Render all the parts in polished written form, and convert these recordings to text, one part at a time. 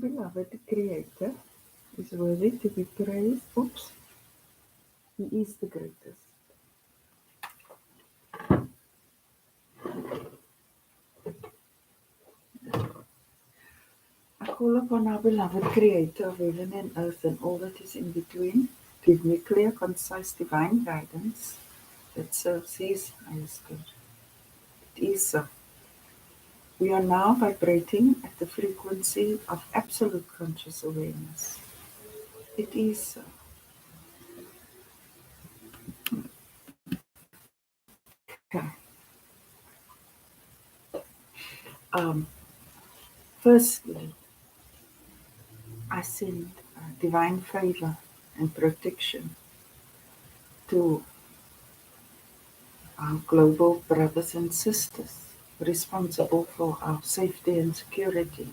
beloved Creator is worthy to be praised. Oops, He is the greatest. I call upon our beloved Creator of heaven and earth and all that is in between. Give me clear, concise, divine guidance that serves His highest good. It is so. We are now vibrating at the frequency of absolute conscious awareness. It is so. Okay. Um, Firstly, I send divine favor and protection to our global brothers and sisters responsible for our safety and security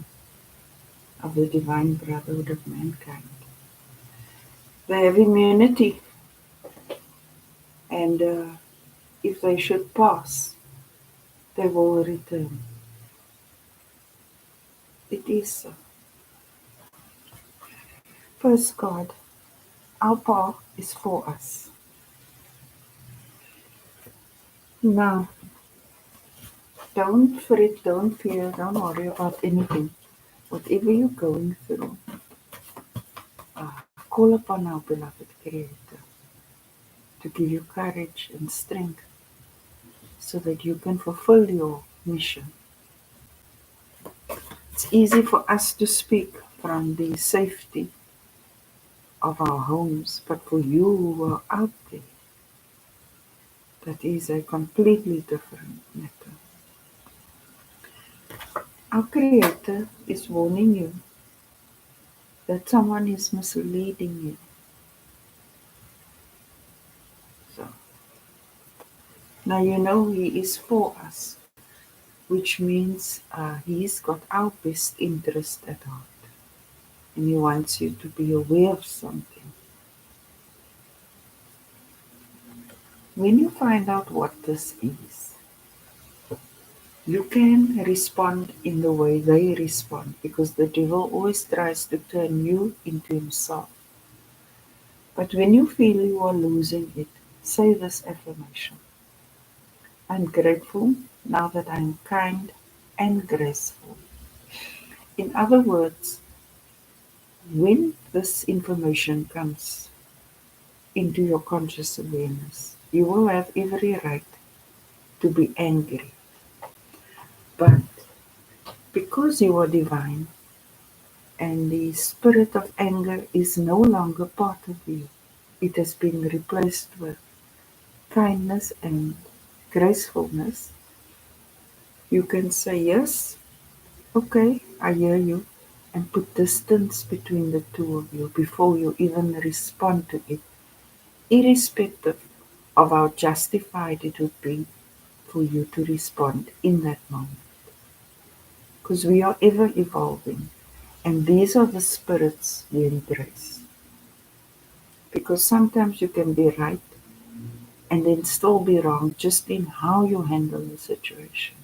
of the divine brotherhood of mankind. They have immunity, and if they should pass, they will return. It is so. First, God, our power is for us. Now, don't fret, don't fear, don't worry about anything. Whatever you're going through, call upon our beloved Creator to give you courage and strength so that you can fulfill your mission. It's easy for us to speak from the safety of our homes, but for you who are out there, that is a completely different matter. Our Creator is warning you that someone is misleading you. So now you know He is for us, which means He's got our best interest at heart. And He wants you to be aware of something. When you find out what this is, you can respond in the way they respond, because the devil always tries to turn you into himself. But when you feel you are losing it, say this affirmation: I'm grateful now that I'm kind and graceful. In other words, when this information comes into your conscious awareness, you will have every right to be angry. But because you are divine and the spirit of anger is no longer part of you, it has been replaced with kindness and gracefulness, you can say, yes, okay, I hear you, and put distance between the two of you before you even respond to it, irrespective of how justified it would be for you to respond in that moment. Because we are ever evolving, and these are the spirits we embrace. Because sometimes you can be right and then still be wrong just in how you handle the situation.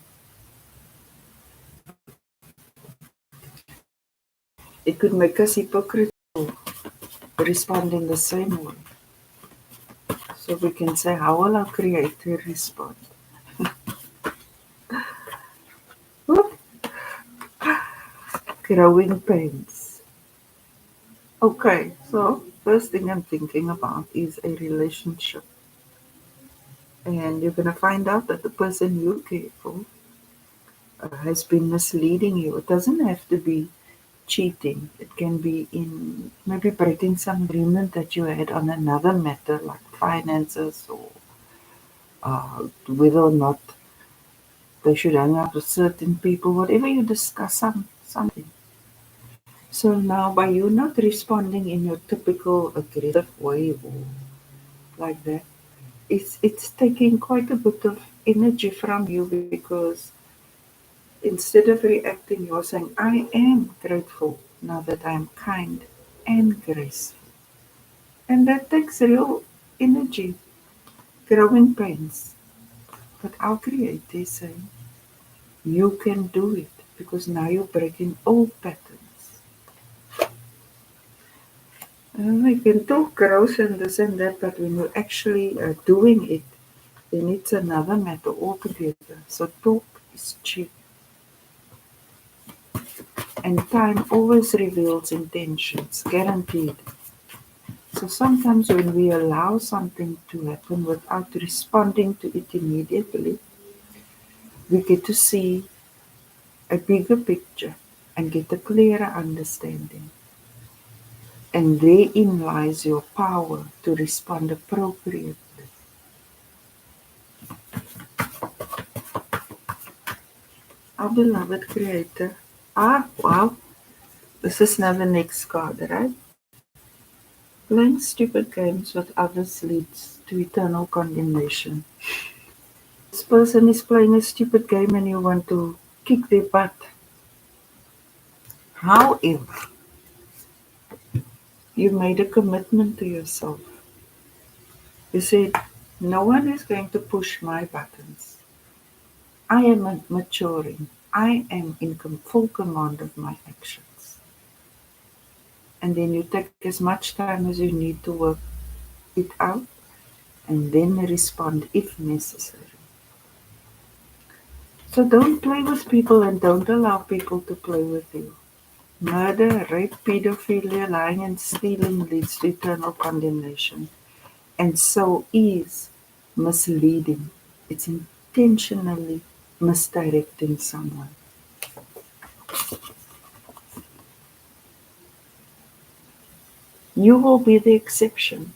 It could make us hypocritical, respond in the same way. So we can say, how will our Creator respond? Growing pains. Okay, so first thing I'm thinking about is a relationship. And you're going to find out that the person you care for has been misleading you. It doesn't have to be cheating. It can be in maybe breaking some agreement that you had on another matter like finances, or whether or not they should hang out with certain people, whatever you discuss something. So now by you not responding in your typical aggressive way or like that, it's taking quite a bit of energy from you, because instead of reacting, you're saying, I am grateful now that I'm kind and graceful. And that takes real energy, growing pains. But our Creator is saying, you can do it, because now you're breaking old patterns. You can talk gross and this and that, but when you're actually doing it, then it's another matter altogether. So talk is cheap, and time always reveals intentions, guaranteed. So sometimes when we allow something to happen without responding to it immediately, we get to see a bigger picture and get a clearer understanding. And therein lies your power to respond appropriately. Our beloved Creator. Wow, this is now the next card, right? Playing stupid games with others leads to eternal condemnation. This person is playing a stupid game and you want to kick their butt. However, you made a commitment to yourself. You said, no one is going to push my buttons. I am maturing. I am in full command of my actions. And then you take as much time as you need to work it out and then respond if necessary. So don't play with people and don't allow people to play with you. Murder, rape, pedophilia, lying and stealing leads to eternal condemnation. And so is misleading. It's intentionally misdirecting someone. You will be the exception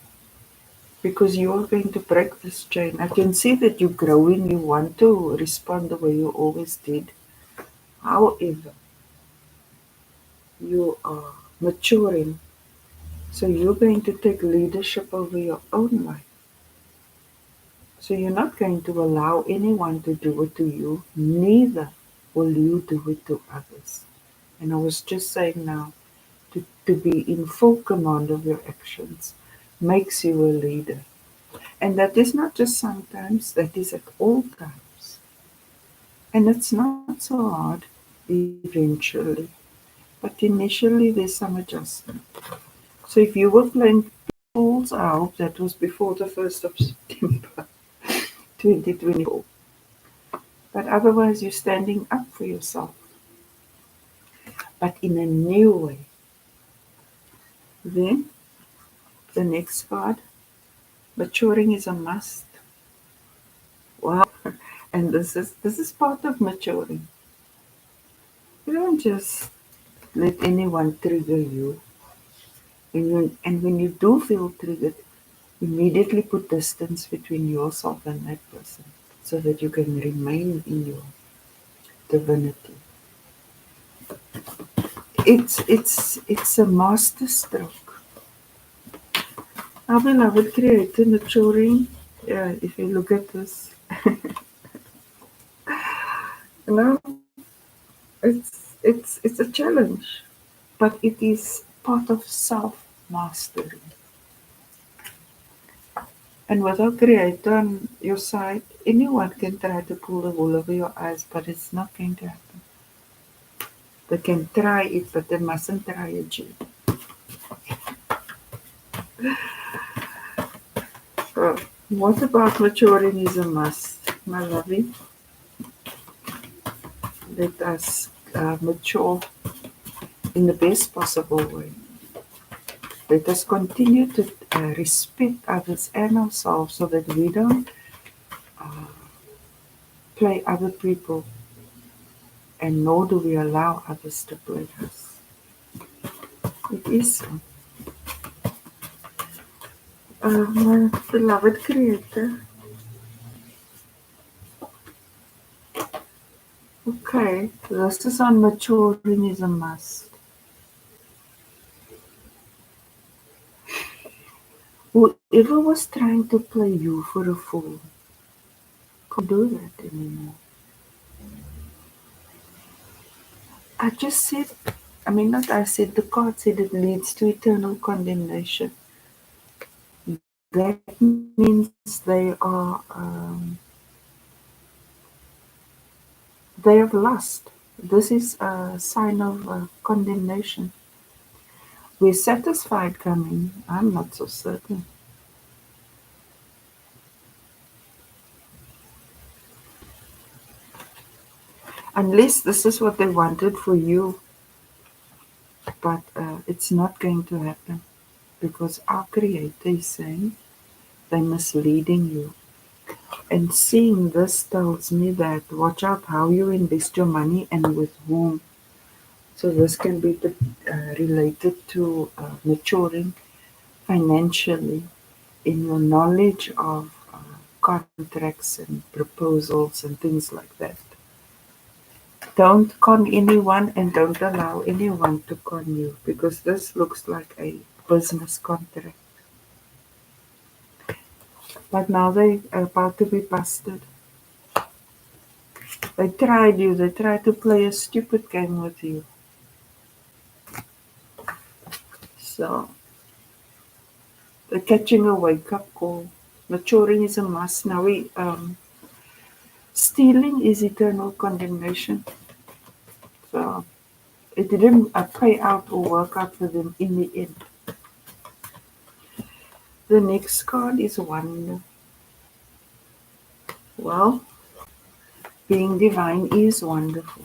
because you are going to break this chain. I can see that you're growing, you want to respond the way you always did. However, you are maturing, so you're going to take leadership over your own life. So you're not going to allow anyone to do it to you, neither will you do it to others. And I was just saying now, to be in full command of your actions makes you a leader. And that is not just sometimes, that is at all times. And it's not so hard eventually. But initially there's some adjustment. So if you were playing fools, I hope that was before the 1st of September 2024. But otherwise you're standing up for yourself, but in a new way. Then the next card, maturing is a must. Wow. And this is part of maturing. You don't just let anyone trigger you. And when you do feel triggered, immediately put distance between yourself and that person so that you can remain in your divinity. It's a master stroke. Our beloved creator maturing. Yeah, if you look at this, you know, it's a challenge, but it is part of self mastery. And with our creator on your side, anyone can try to pull the wool over your eyes, but it's not going to happen. They can try it, but they mustn't try it you. So, what about maturing is a must, my lovey? Let us mature in the best possible way. Let us continue to respect others and ourselves so that we don't uh, play other people, and nor do we allow others to play us. It is so. My beloved Creator. Okay, this is on maturing is a must. Whoever was trying to play you for a fool can't do that anymore. I just said, I mean, not I said, the card said it leads to eternal condemnation. That means they have lost. This is a sign of condemnation. We're satisfied coming. I'm not so certain. Unless this is what they wanted for you, but it's not going to happen because our Creator is saying they're misleading you. And seeing this tells me that watch out how you invest your money and with whom. So this can be related to maturing financially in your knowledge of contracts and proposals and things like that. Don't con anyone and don't allow anyone to con you because this looks like a business contract. But now they are about to be busted. They tried you, they tried to play a stupid game with you. So they're catching a wake up call. Maturing is a must. Now stealing is eternal condemnation. So it didn't pay out or work out for them in the end. The next card is wonder. Well, being divine is wonderful.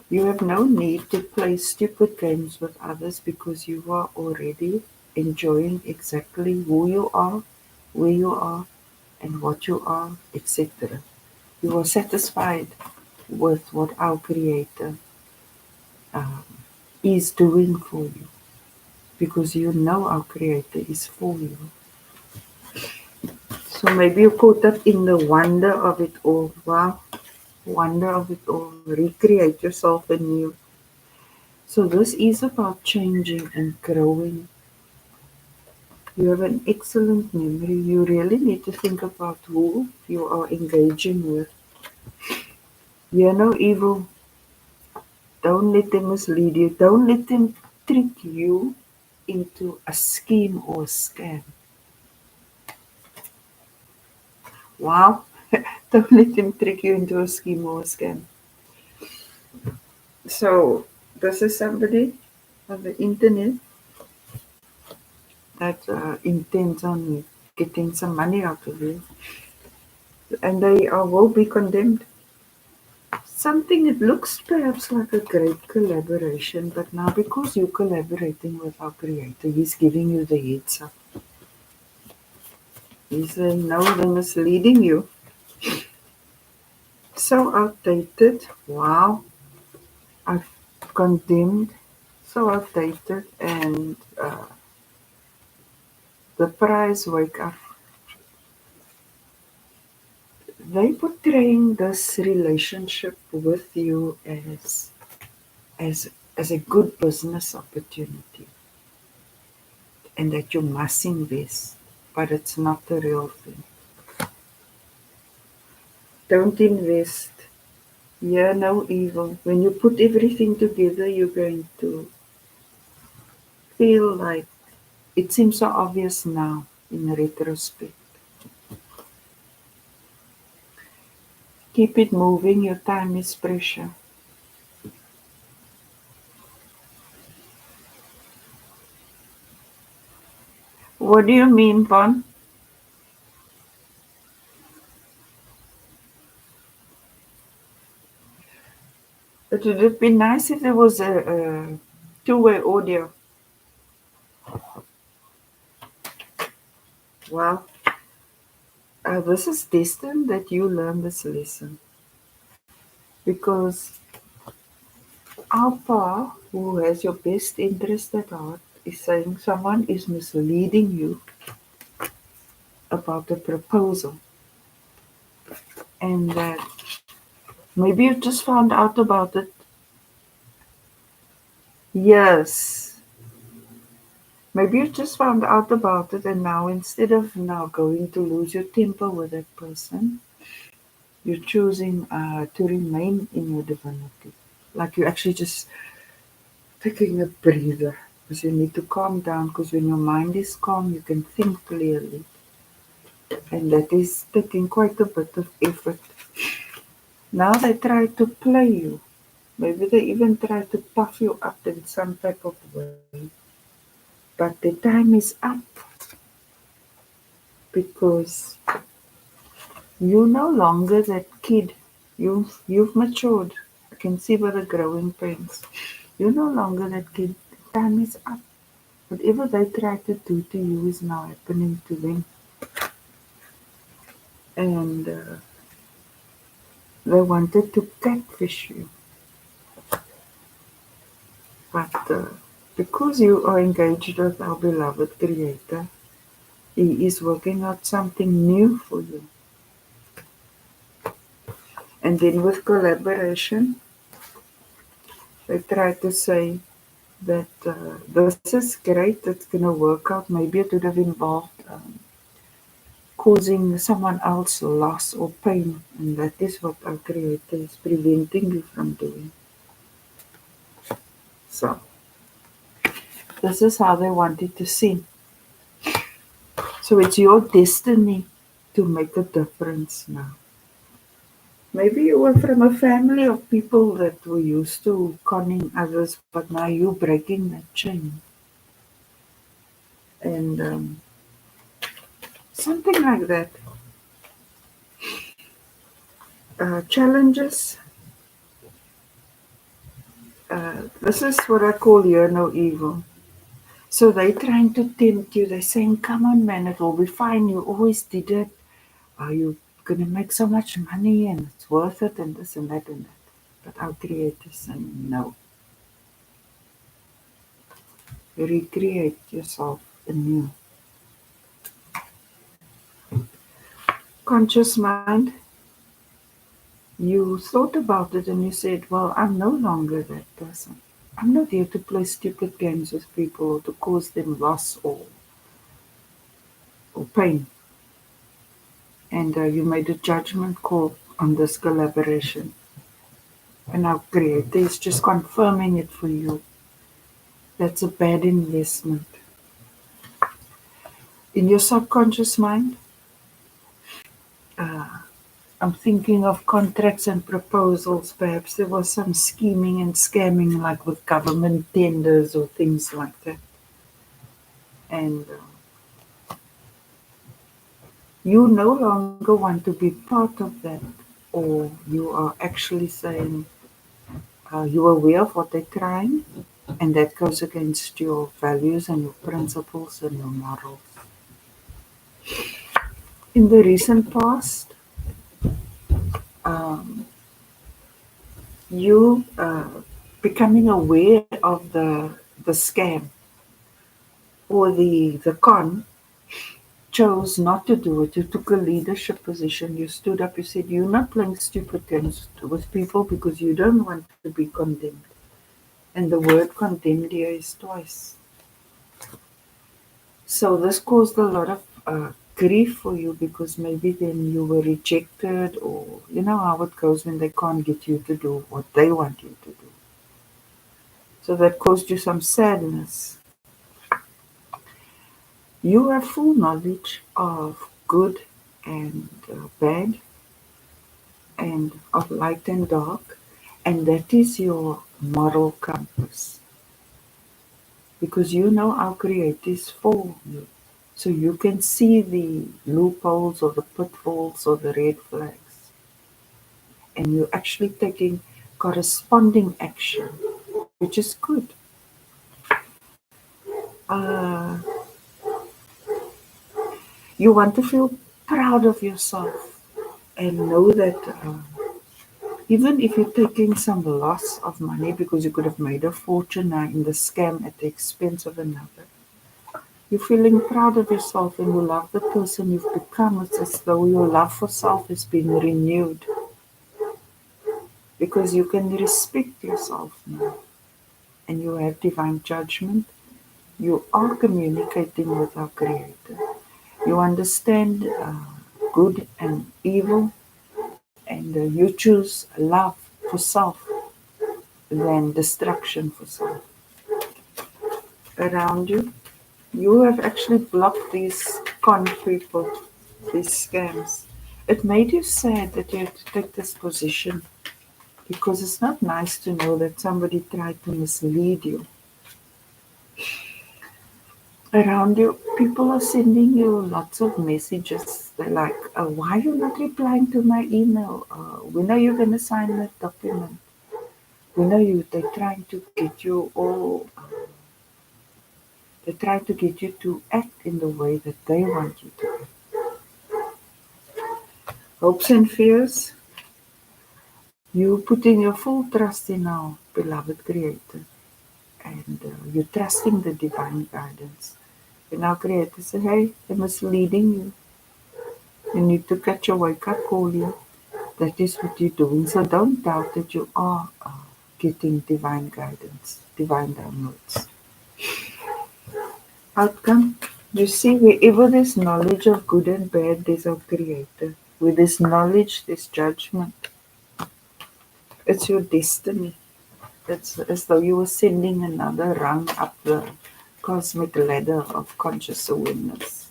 You have no need to play stupid games with others because you are already enjoying exactly who you are, where you are, and what you are, etc. You are satisfied with what our Creator um, is doing for you because you know our Creator is for you. So maybe you're caught up in the wonder of it all. Wow, wonder of it all. Recreate yourself anew. So this is about changing and growing. You have an excellent memory. You really need to think about who you are engaging with. You're no evil. Don't let them mislead you. Don't let them trick you into a scheme or a scam. Wow. Don't let them trick you into a scheme or a scam. So this is somebody on the internet that intends on getting some money out of you, and they will be condemned. Something it looks perhaps like a great collaboration, but now because you're collaborating with our Creator, He's giving you the heads up. He's saying, no, they're misleading you. So outdated. Wow. I've condemned. So outdated. And the prize wake up. They portraying this relationship with you as a good business opportunity and that you must invest, but it's not the real thing. Don't invest. Hear no evil. When you put everything together, you're going to feel like it seems so obvious now in retrospect. Keep it moving. Your time is precious. What do you mean, Bon? It would have been nice if there was a two-way audio. Well, this is destined that you learn this lesson because Alpha, who has your best interest at heart, is saying someone is misleading you about the proposal and that maybe you just found out about it. Yes, maybe you just found out about it and now instead of now going to lose your temper with that person, you're choosing to remain in your divinity. Like you're actually just taking a breather because you need to calm down because when your mind is calm, you can think clearly. And that is taking quite a bit of effort. Now they try to play you. Maybe they even try to puff you up in some type of way. But the time is up because you're no longer that kid. You've matured. I can see by the growing pains. You're no longer that kid. The time is up. Whatever they try to do to you is now happening to them. And they wanted to catfish you. But because you are engaged with our beloved Creator, He is working out something new for you. And then with collaboration, they try to say that this is great, it's going to work out. Maybe it would have involved causing someone else loss or pain. And that is what our Creator is preventing you from doing. So, this is how they want it to seem. So, it's your destiny to make a difference now. Maybe you were from a family of people that were used to conning others, but now you're breaking that chain. And something like that. Challenges. This is what I call hear no evil. So they're trying to tempt you. They're saying, come on, man, it will be fine. You always did it. You're going to make so much money and it's worth it and this and that and that. But our Creator is saying, no. Recreate yourself anew. Conscious mind. You thought about it and you said, well, I'm no longer that person. I'm not here to play stupid games with people or to cause them loss or pain. And you made a judgment call on this collaboration. And our Creator is just confirming it for you. That's a bad investment. In your subconscious mind, I'm thinking of contracts and proposals. Perhaps there was some scheming and scamming, like with government tenders or things like that. And you no longer want to be part of that, or you are actually saying you're aware of what they're trying, and that goes against your values and your principles and your morals. In the recent past, um, you becoming aware of the scam or the con chose not to do it. You took a leadership position. You stood up. You said, you're not playing stupid games with people because you don't want to be condemned. And the word condemned here is twice. So this caused a lot of grief for you because maybe then you were rejected, or you know how it goes when they can't get you to do what they want you to do. So that caused you some sadness. You have full knowledge of good and bad, and of light and dark, and that is your moral compass. Because you know our Creator is for you. So you can see the loopholes or the pitfalls or the red flags. And you're actually taking corresponding action, which is good. Uh, you want to feel proud of yourself and know that even if you're taking some loss of money because you could have made a fortune now in the scam at the expense of another, you're feeling proud of yourself and you love the person you've become. It's as though your love for self has been renewed because you can respect yourself now and you have divine judgment. You are communicating with our Creator. You understand good and evil, and you choose love for self than destruction for self. Around you, you have actually blocked these con people, these scams. It made you sad that you had to take this position because it's not nice to know that somebody tried to mislead you. around you, people are sending you lots of messages. They're like, why are you not replying to my email? When are you going to sign that document? When are you? They're trying to get you all, they try to get you to act in the way that they want you to act. Hopes and fears, you put in your full trust in our beloved Creator, and you're trusting the divine guidance. And our Creator says, hey, they're misleading you. You need to catch your wake up call here. That is what you're doing. So don't doubt that you are getting divine guidance, divine downloads. Outcome. You see, wherever there's knowledge of good and bad, there's our Creator. Where there's knowledge, there's judgment. It's your destiny. It's as though you were sending another rung up the cosmic ladder of conscious awareness.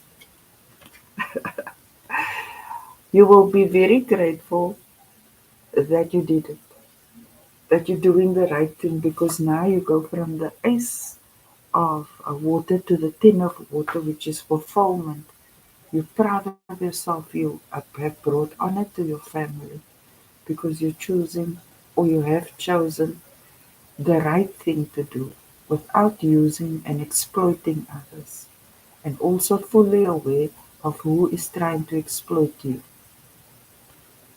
You will be very grateful that you did it, that you're doing the right thing, because now you go from the ace of water to the tin of water, which is fulfillment. You're proud of yourself. You have brought honor to your family because you're choosing, or you have chosen, the right thing to do without using and exploiting others, and also fully aware of who is trying to exploit you.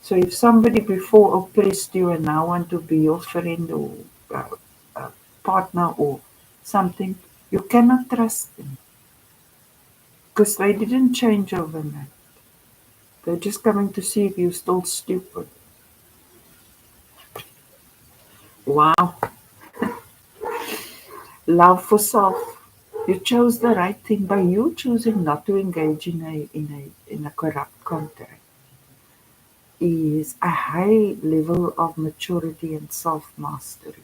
So if somebody before oppressed you and now want to be your friend or uh, partner or something, you cannot trust them because they didn't change overnight. They're just coming to see if you're still stupid. Wow. Love for self. You chose the right thing by you choosing not to engage in a corrupt contract. Is a high level of maturity and self mastery.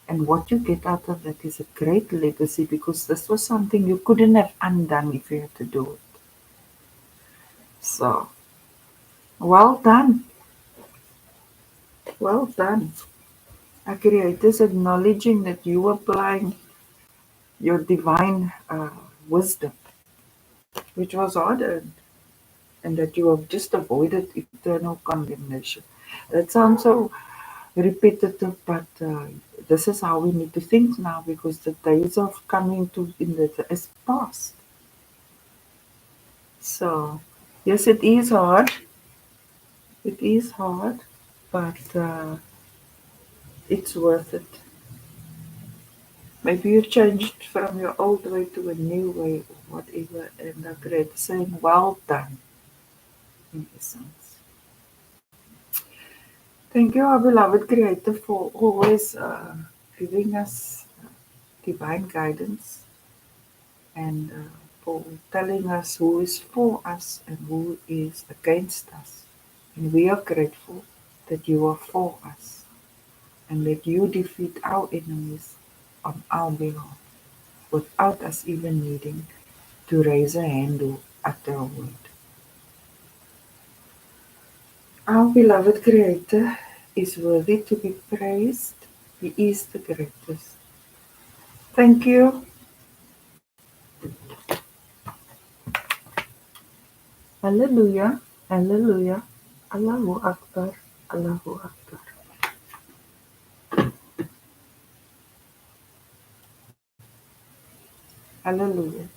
And what you get out of that is a great legacy, because this was something you couldn't have undone if you had to do it. So, well done. Well done. Our creators acknowledging that you applying your divine wisdom, which was hard earned, and that you have just avoided eternal condemnation. That sounds so repetitive, but this is how we need to think now, because the days of coming to in the is past. So, yes, it is hard. It is hard, but it's worth it. Maybe you changed from your old way to a new way or whatever, and the creator saying, well done, in essence. Thank you, our beloved Creator, for always giving us divine guidance, and for telling us who is for us and who is against us. And we are grateful that you are for us and that you defeat our enemies on our behalf without us even needing to raise a hand or utter a word. Our beloved Creator is worthy to be praised. He is the greatest. Thank you. Hallelujah. Hallelujah. Allahu Akbar. Allahu Akbar. Hallelujah.